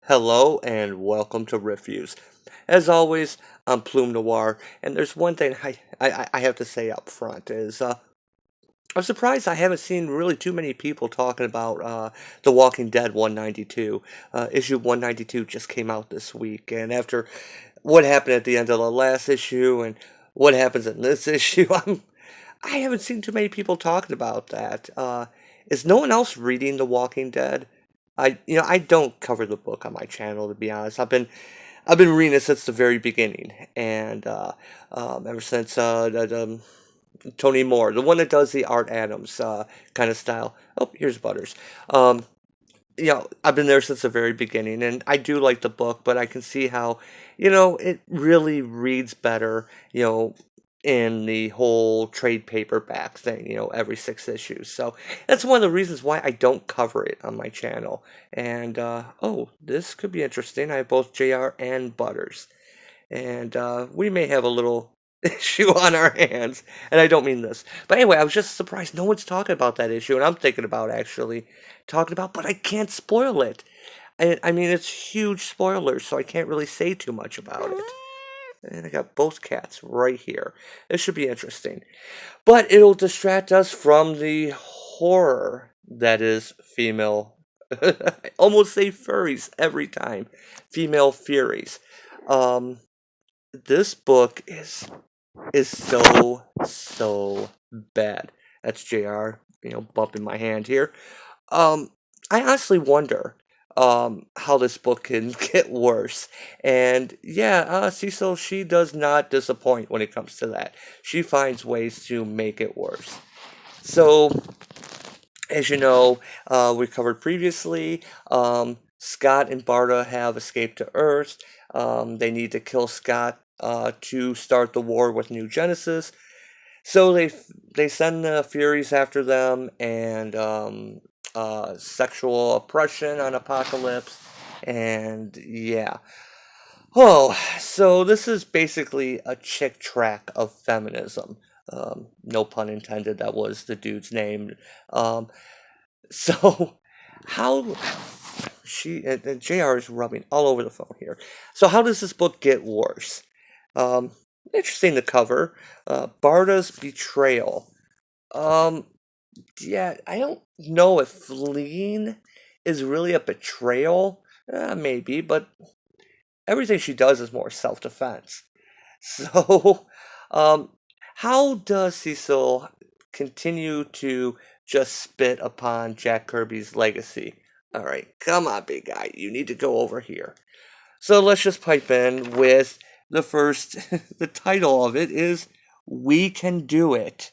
Hello and welcome to Reviews. As always, I'm Plume Noir, and there's one thing I have to say up front is I'm surprised I haven't seen really too many people talking about The Walking Dead 192. Issue 192 just came out this week, and after what happened at the end of the last issue and what happens in this issue, I haven't seen too many people talking about that. Is no one else reading The Walking Dead? I don't cover the book on my channel, to be honest. I've been reading it since the very beginning, and ever since Tony Moore, the one that does the Art Adams kind of style. Oh, here's Butters. Um, I've been there since the very beginning, and I do like the book, but I can see how, it really reads better, in the whole trade paperback thing, every 6 issues. So that's one of the reasons why I don't cover it on my channel. And, oh, this could be interesting. I have both JR and Butters. And we may have a little issue on our hands. And I don't mean this. But anyway, I was just surprised no one's talking about that issue. And I'm thinking about actually talking about, but I can't spoil it. I mean, it's huge spoilers, so I can't really say too much about it. And I got both cats right here. This should be interesting. But it'll distract us from the horror that is female. I almost say furries every time. Female Furies. Um, this book is so bad. That's JR, bumping my hand here. Um, I honestly wonder how this book can get worse. And yeah, Cecil, she does not disappoint when it comes to that. She finds ways to make it worse. So, as you know, we covered previously, Scott and Barda have escaped to Earth. They need to kill Scott to start the war with New Genesis. So they send the Furies after them, and sexual oppression on Apocalypse, and yeah. Oh, so this is basically a chick track of feminism. No pun intended. That was the dude's name. Um, so how and Jr. is rubbing all over the phone here. So how does this book get worse? Um, Interesting to cover. Barda's betrayal. Um, yeah, I don't know if fleeing is really a betrayal. Maybe, but everything she does is more self-defense. So, um, how does Cecil continue to just spit upon Jack Kirby's legacy? All right, come on, big guy. You need to go over here. So let's just pipe in with the first. The title of it is "We Can Do It."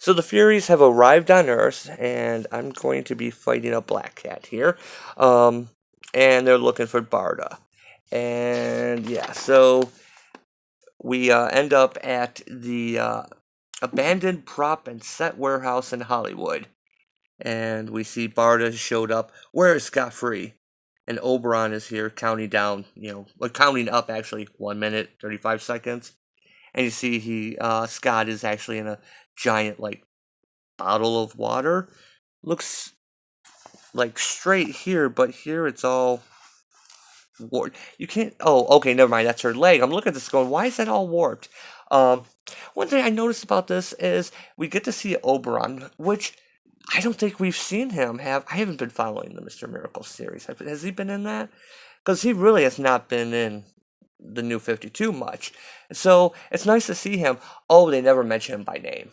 So the Furies have arrived on Earth, and I'm going to be fighting a black cat here. Um, and they're looking for Barda. And yeah, so we end up at the abandoned prop and set warehouse in Hollywood. And we see Barda showed up. Where is Scott Free? And Oberon is here counting down, counting up actually 1 minute, 35 seconds. And you see Scott is actually in a giant, like, bottle of water. Looks like straight here, but here it's all warped. You can't. Oh, okay, never mind. That's her leg. I'm looking at this going, why is that all warped? Um, One thing I noticed about this is we get to see Oberon, which I don't think we've seen him have. I haven't been following the Mr. Miracle series. Has he been in that? Because he really has not been in the New 52 much. So it's nice to see him. Oh, they never mention him by name.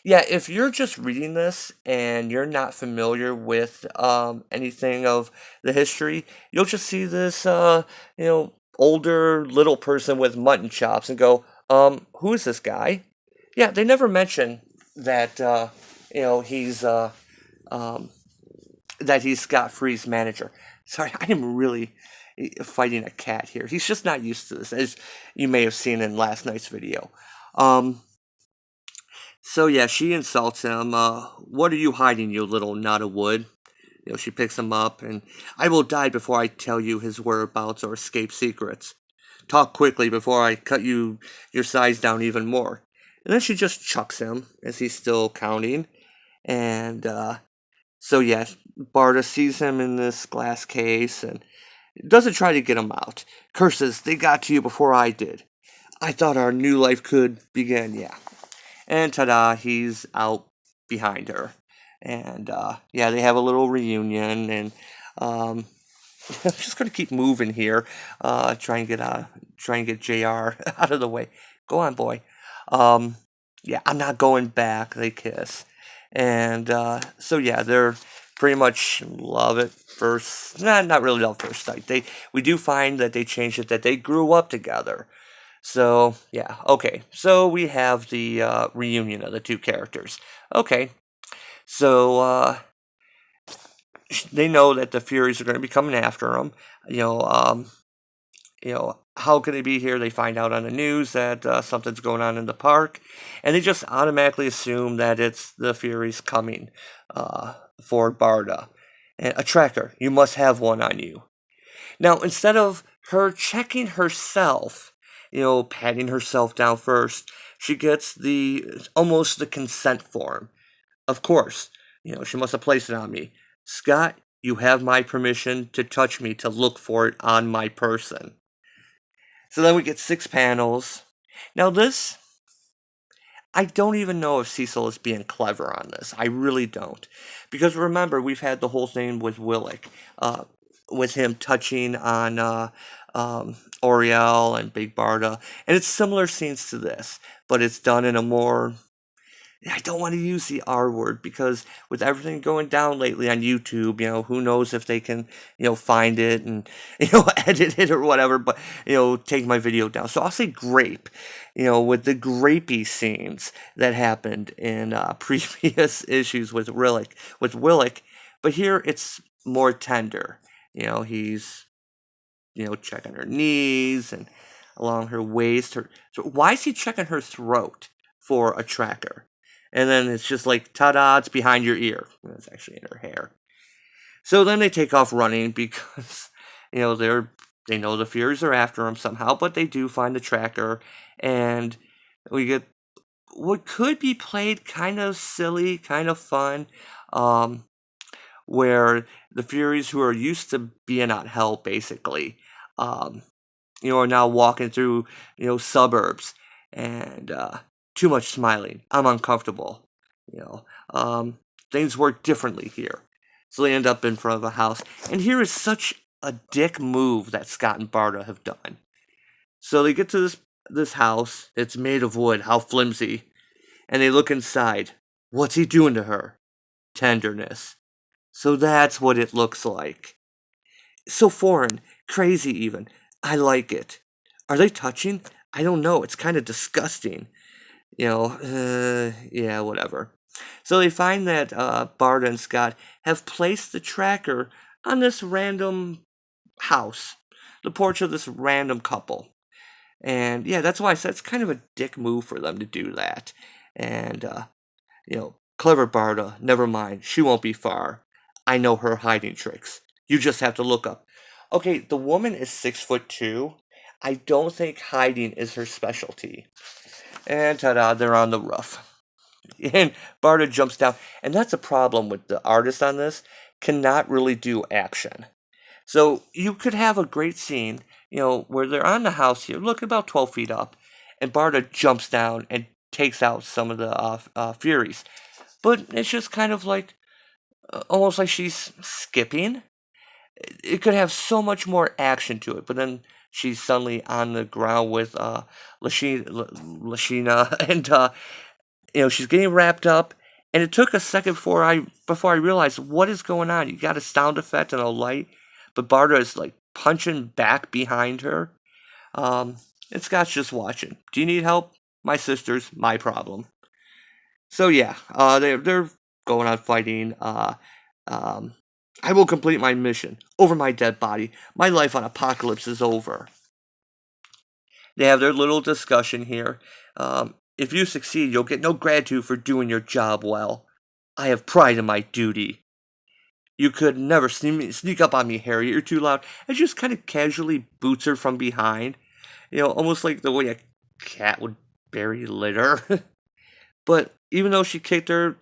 Yeah, if you're just reading this and you're not familiar with anything of the history, you'll just see this, older little person with mutton chops and go, who is this guy? Yeah, they never mention that, he's, um, that he's Scott Free's manager. Sorry, I am really fighting a cat here. He's just not used to this, as you may have seen in last night's video. Um, so yeah, she insults him. What are you hiding, you little knot of wood? She picks him up, and I will die before I tell you his whereabouts or escape secrets. Talk quickly before I cut your size down even more. And then she just chucks him as he's still counting, and So yeah, Barda sees him in this glass case and doesn't try to get him out. Curses, they got to you before I did. I thought our new life could begin, yeah. And ta-da, he's out behind her. And yeah, they have a little reunion, and um, I'm just gonna keep moving here. Try and get Jr. out of the way. Go on, boy. Um, yeah, I'm not going back. They kiss, and so yeah, they're pretty much love at first. Not really love at first sight. We do find that they changed it, that they grew up together. So yeah, okay. So we have the reunion of the two characters. Okay, so they know that the Furies are going to be coming after them. You know, um, how can they be here? They find out on the news that something's going on in the park, and they just automatically assume that it's the Furies coming for Barda. And a tracker, you must have one on you. Now, instead of her checking herself, patting herself down first, she gets almost the consent form. Of course, she must have placed it on me. Scott, you have my permission to touch me, to look for it on my person. So then we get 6 panels. Now this, I don't even know if Cecil is being clever on this. I really don't. Because remember, we've had the whole thing with Willick, with him touching on Oriel and Big Barda. And it's similar scenes to this, but it's done in a more, I don't want to use the R word, because with everything going down lately on YouTube, who knows if they can, find it and, edit it or whatever, but, take my video down. So I'll say grape, with the grapey scenes that happened in previous issues with Willick. But here it's more tender. He's, checking her knees and along her waist. So why is he checking her throat for a tracker? And then it's just like, ta-da, it's behind your ear. It's actually in her hair. So then they take off running because, they know the Furies are after them somehow, but they do find the tracker, and we get what could be played kind of silly, kind of fun, um, where the Furies, who are used to being on hell, basically, um, are now walking through, suburbs, and too much smiling. I'm uncomfortable. You know, um, things work differently here. So they end up in front of a house. And here is such a dick move that Scott and Barda have done. So they get to this house. It's made of wood. How flimsy. And they look inside. What's he doing to her? Tenderness. So that's what it looks like. So foreign, crazy even. I like it. Are they touching? I don't know. It's kind of disgusting. Yeah, whatever. So they find that Bart and Scott have placed the tracker on this random house, the porch of this random couple. And yeah, that's why I said it's kind of a dick move for them to do that. And, clever Barda, never mind, she won't be far. I know her hiding tricks. You just have to look up. Okay, the woman is 6'2". I don't think hiding is her specialty. And ta-da, they're on the roof. And Barda jumps down. And that's a problem with the artist on this. Cannot really do action. So you could have a great scene, where they're on the house here, look about 12 feet up, and Barda jumps down and takes out some of the Furies. But it's just kind of like, almost like she's skipping. It could have so much more action to it, but then she's suddenly on the ground with Lashina, and she's getting wrapped up. And it took a second before I realized what is going on. You got a sound effect and a light, but Barda is like punching back behind her. And Scott's just watching. Do you need help? My sister's my problem. So yeah, they're going on fighting. Um, I will complete my mission over my dead body. My life on Apocalypse is over. They have their little discussion here. If you succeed, you'll get no gratitude for doing your job well. I have pride in my duty. You could never sneak up on me, Harry. You're too loud. And just kind of casually boots her from behind. Almost like the way a cat would bury litter. But even though she kicked her,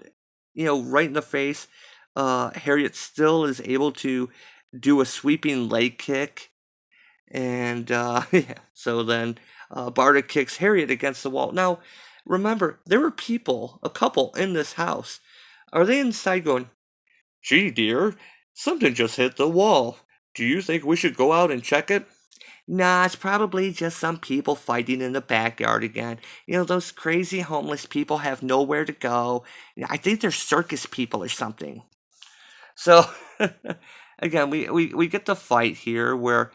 right in the face, Harriet still is able to do a sweeping leg kick, and yeah, so then Barda kicks Harriet against the wall. Now, remember, there were people, a couple in this house. Are they inside going, "Gee, dear, something just hit the wall. Do you think we should go out and check it?" Nah, it's probably just some people fighting in the backyard again. Those crazy homeless people have nowhere to go. I think they're circus people or something. So, again, we get the fight here where.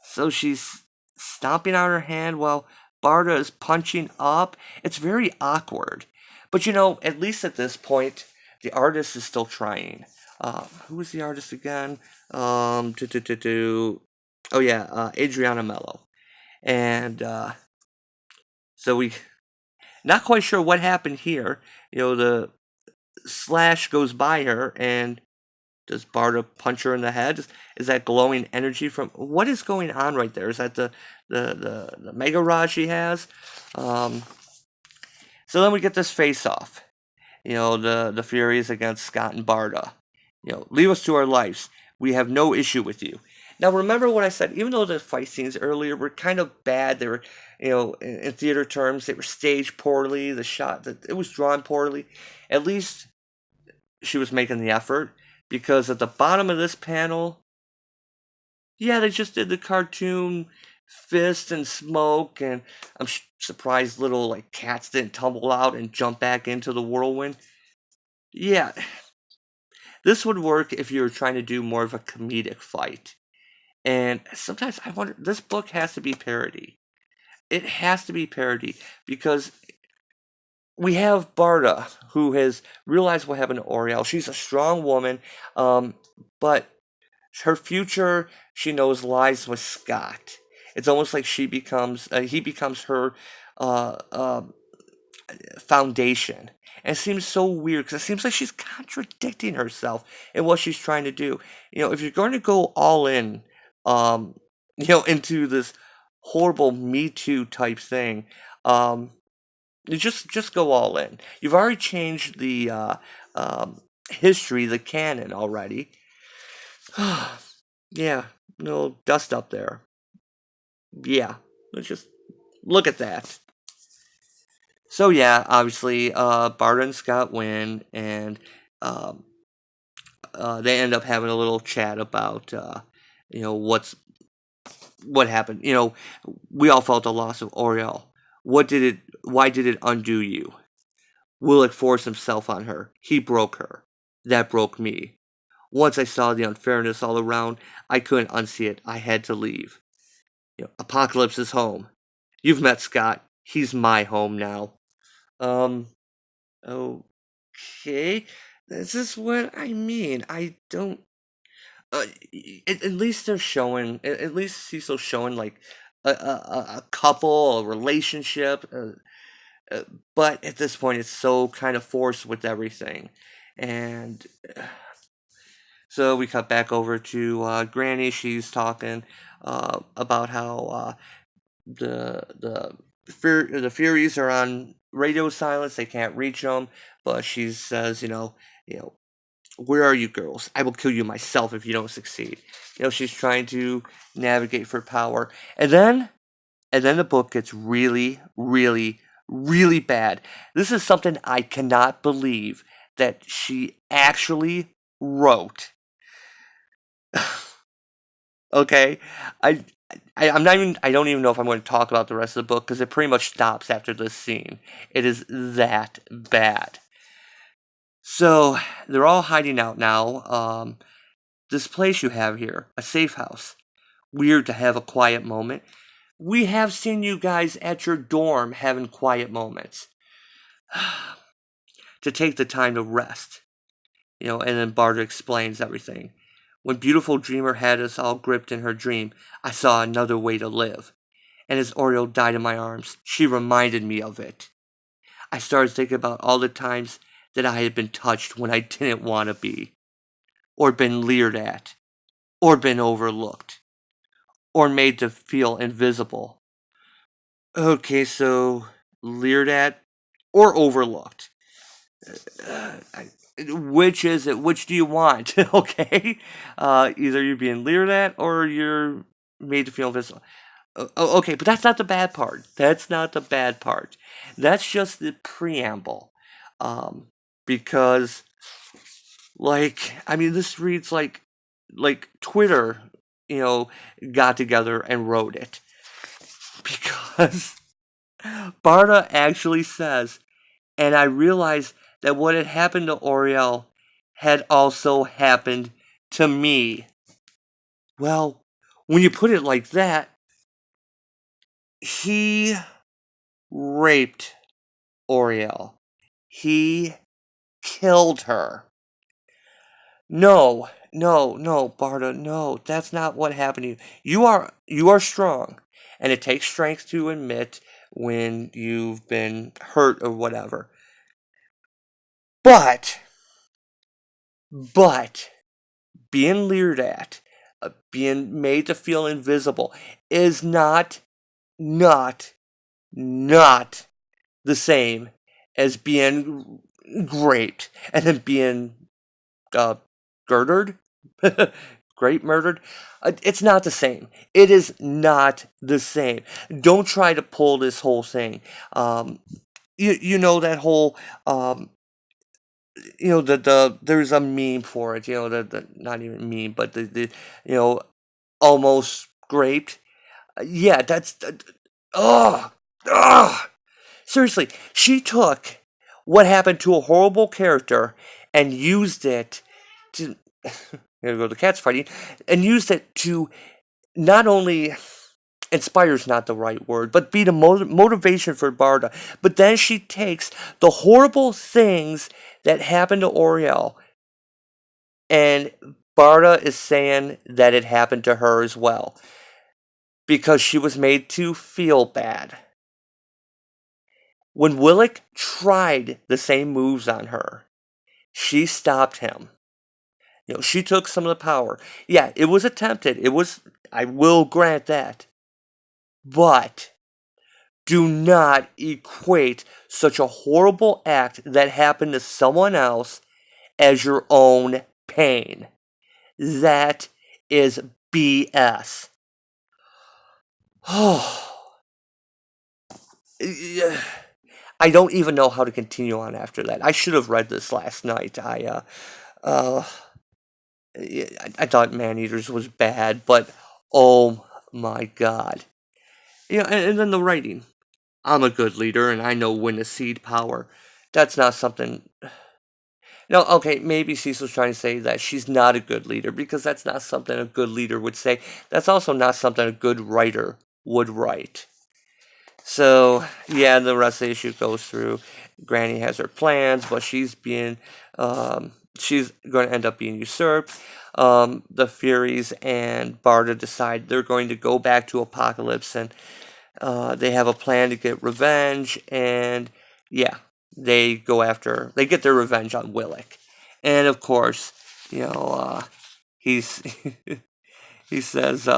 So she's stomping out her hand while Barda is punching up. It's very awkward. But at least at this point, the artist is still trying. Who was the artist again? Oh yeah, Adriana Mello. And so we not quite sure what happened here. The slash goes by her, and does Barda punch her in the head? Is that glowing energy from what is going on right there? Is that the Mega Rod she has? Um, so then we get this face off. The Furies against Scott and Barda. Leave us to our lives. We have no issue with you. Now remember what I said. Even though the fight scenes earlier were kind of bad, they were, in theater terms, they were staged poorly. The shot that it was drawn poorly. At least she was making the effort, because at the bottom of this panel, yeah, they just did the cartoon fist and smoke, and I'm surprised little like cats didn't tumble out and jump back into the whirlwind. Yeah, this would work if you were trying to do more of a comedic fight. And sometimes I wonder, this book has to be parody. It has to be parody because we have Barda, who has realized what happened to Oriel. She's a strong woman, but her future, she knows, lies with Scott. It's almost like he becomes her uh, uh, foundation. And it seems so weird because it seems like she's contradicting herself in what she's trying to do. If you're going to go all in, um, into this horrible Me Too type thing, you just go all in. You've already changed the history, the canon already. Yeah, no dust up there. Yeah, let's just look at that. So yeah, obviously, Barda and Scott win, and um, they end up having a little chat about you know what's what happened. We all felt the loss of Oriel. What did it? Why did it undo you? Willick forced himself on her. He broke her. That broke me. Once I saw the unfairness all around, I couldn't unsee it. I had to leave. Apocalypse is home. You've met Scott. He's my home now. Um, okay. This is what I mean. I don't. At least they're showing. At least Cecil's showing like a couple, a relationship. Uh, but at this point, it's so kind of forced with everything, and so we cut back over to Granny. She's talking about how the Furies are on radio silence. They can't reach them. But she says, where are you girls? I will kill you myself if you don't succeed. She's trying to navigate for power, and then the book gets really, really, really bad. This is something I cannot believe that she actually wrote. Okay, I, I'm not even. I don't even know if I'm going to talk about the rest of the book because it pretty much stops after this scene. It is that bad. So they're all hiding out now. This place you have here, a safe house. Weird to have a quiet moment. We have seen you guys at your dorm having quiet moments. To take the time to rest. And then Barter explains everything. When beautiful dreamer had us all gripped in her dream, I saw another way to live. And as Oriole died in my arms, she reminded me of it. I started thinking about all the times that I had been touched when I didn't want to be, or been leered at, or been overlooked, or made to feel invisible. Okay, so leered at or overlooked. Which is it? Which do you want? Okay, either you're being leered at or you're made to feel invisible. Okay, but that's not the bad part. That's not the bad part. That's just the preamble. Um, because, like, I mean, this reads like Twitter, you know, got together and wrote it. Because Barda actually says, and I realized that what had happened to Oriel had also happened to me. Well, when you put it like that, he raped Oriel. He killed her. No, no, Barda, no, that's not what happened to you. You are strong, and it takes strength to admit when you've been hurt or whatever. But, but being leered at, being made to feel invisible is not, not the same as being raped and then being uh, girdered, great murdered. It's not the same. It is not the same. Don't try to pull this whole thing. You know that whole there's a meme for it. You know the not even meme, but the you know almost raped. Yeah, that's ugh ugh. Seriously, she took what happened to a horrible character and used it to here go the cats fighting, and used it to not only inspires not the right word, but be the motivation for Barda. But then she takes the horrible things that happened to Oriel, and Barda is saying that it happened to her as well because she was made to feel bad. When Willick tried the same moves on her, she stopped him. She took some of the power. Yeah, it was attempted. I will grant that. But do not equate such a horrible act that happened to someone else as your own pain. That is BS. Oh, I don't even know how to continue on after that. I should have read this last night. Uh, I thought Maneaters was bad, but oh my god. And then the writing. I'm a good leader and I know when to cede power. That's not something. No, okay, maybe Cecil's trying to say that she's not a good leader because that's not something a good leader would say. That's also not something a good writer would write. So, yeah, the rest of the issue goes through. Granny has her plans, but she's going to end up being usurped. The Furies and Barda decide they're going to go back to Apocalypse, and they have a plan to get revenge, and yeah, they get their revenge on Willick. And of course, he's he says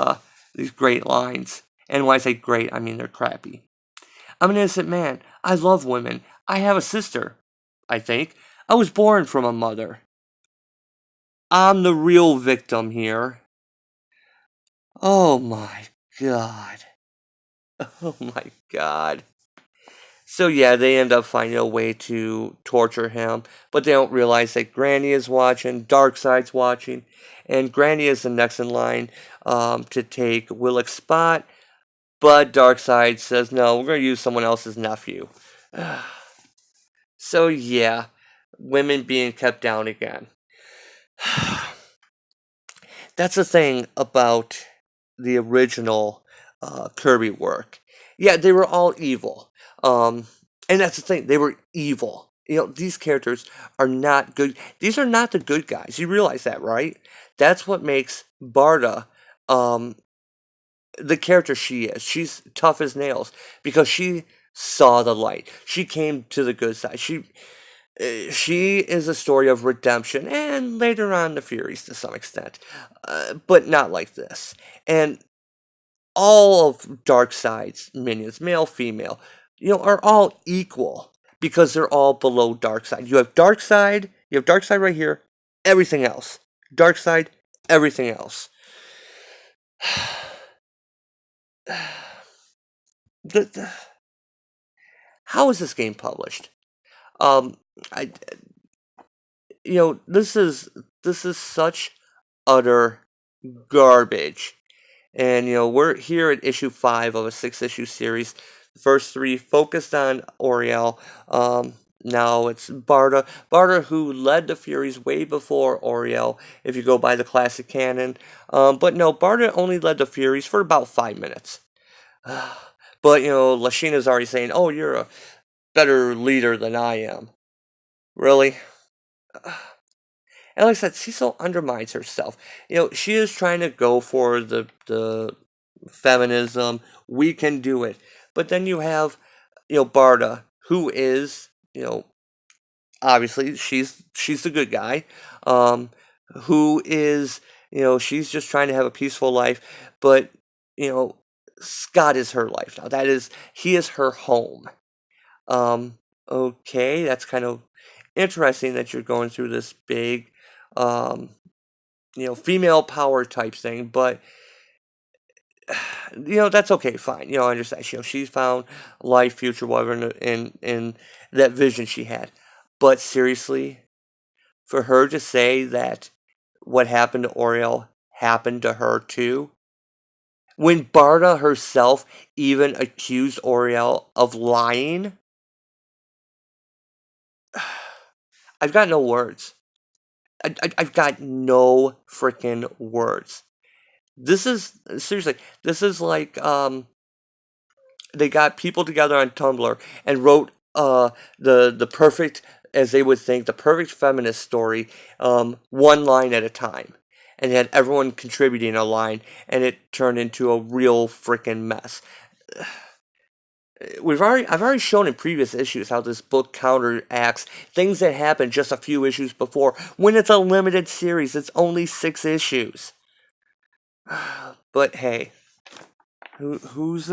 these great lines. And when I say great, I mean they're crappy. I'm an innocent man. I love women. I have a sister, I think. I was born from a mother. I'm the real victim here. Oh my god. Oh my god. So yeah, they end up finding a way to torture him, but they don't realize that Granny is watching, Darkseid's watching, and Granny is the next in line to take Willick's spot, but Darkseid says, no, we're going to use someone else's nephew. So yeah, women being kept down again. That's the thing about the original Kirby work. Yeah, they were all evil. And that's the thing, they were evil. These characters are not good. These are not the good guys. You realize that, right? That's what makes Barda the character she is. She's tough as nails because she saw the light. She came to the good side. She is a story of redemption, and later on the Furies to some extent, but not like this. And all of Darkseid's minions, male, female, are all equal because they're all below Darkseid. You have Darkseid, You have Darkseid right here, everything else. Darkseid, everything else. the, how is this game published? Um, I, this is such utter garbage. And we're here at issue 5 of a 6-issue series. The first 3 focused on Oriel. Now it's Barda. Barda, who led the Furies way before Oriel, if you go by the classic canon. But no, Barda only led the Furies for about 5 minutes. But Lashina's already saying, "Oh, you're a better leader than I am." Really? And like I said, Cecil undermines herself. She is trying to go for the feminism. We can do it. But then you have, Barda, who is, obviously she's the good guy, who is, she's just trying to have a peaceful life. But, Scott is her life now. He is her home. Okay, that's kind of interesting that you're going through this big, um, female power type thing, but that's okay, fine. I understand. She's found life, future, whatever in that vision she had. But seriously, for her to say that what happened to Oriel happened to her too, when Barda herself even accused Oriel of lying, I've got no words. I've got no freaking words. This is seriously. This is like they got people together on Tumblr and wrote the perfect, as they would think, the perfect feminist story, one line at a time, and had everyone contributing a line, and it turned into a real freaking mess. I've already shown in previous issues how this book counteracts things that happened just a few issues before. When it's a limited series, it's only 6 issues. But hey, who's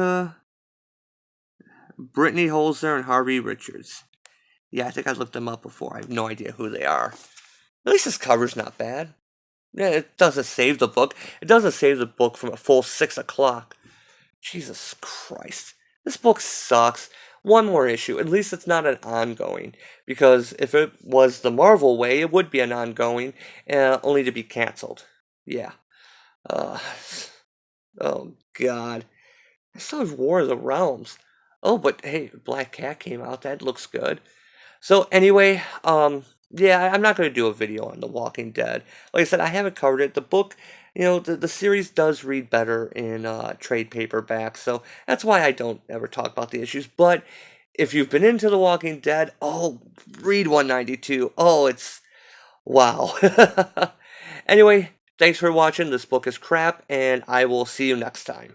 Brittany Holzer and Harvey Richards? Yeah, I think I looked them up before. I have no idea who they are. At least this cover's not bad. Yeah, it doesn't save the book. It doesn't save the book from a full 6 o'clock. Jesus Christ. This book sucks. One more issue. At least it's not an ongoing. Because if it was the Marvel way, it would be an ongoing, only to be canceled. Yeah. Uh, oh, God. I still have War of the Realms. Oh, but hey, Black Cat came out. That looks good. So anyway, yeah, I'm not going to do a video on The Walking Dead. Like I said, I haven't covered it. The book, the series does read better in trade paperback, so that's why I don't ever talk about the issues. But if you've been into The Walking Dead, oh, read 192. Oh, it's wow. Anyway, thanks for watching. This book is crap, and I will see you next time.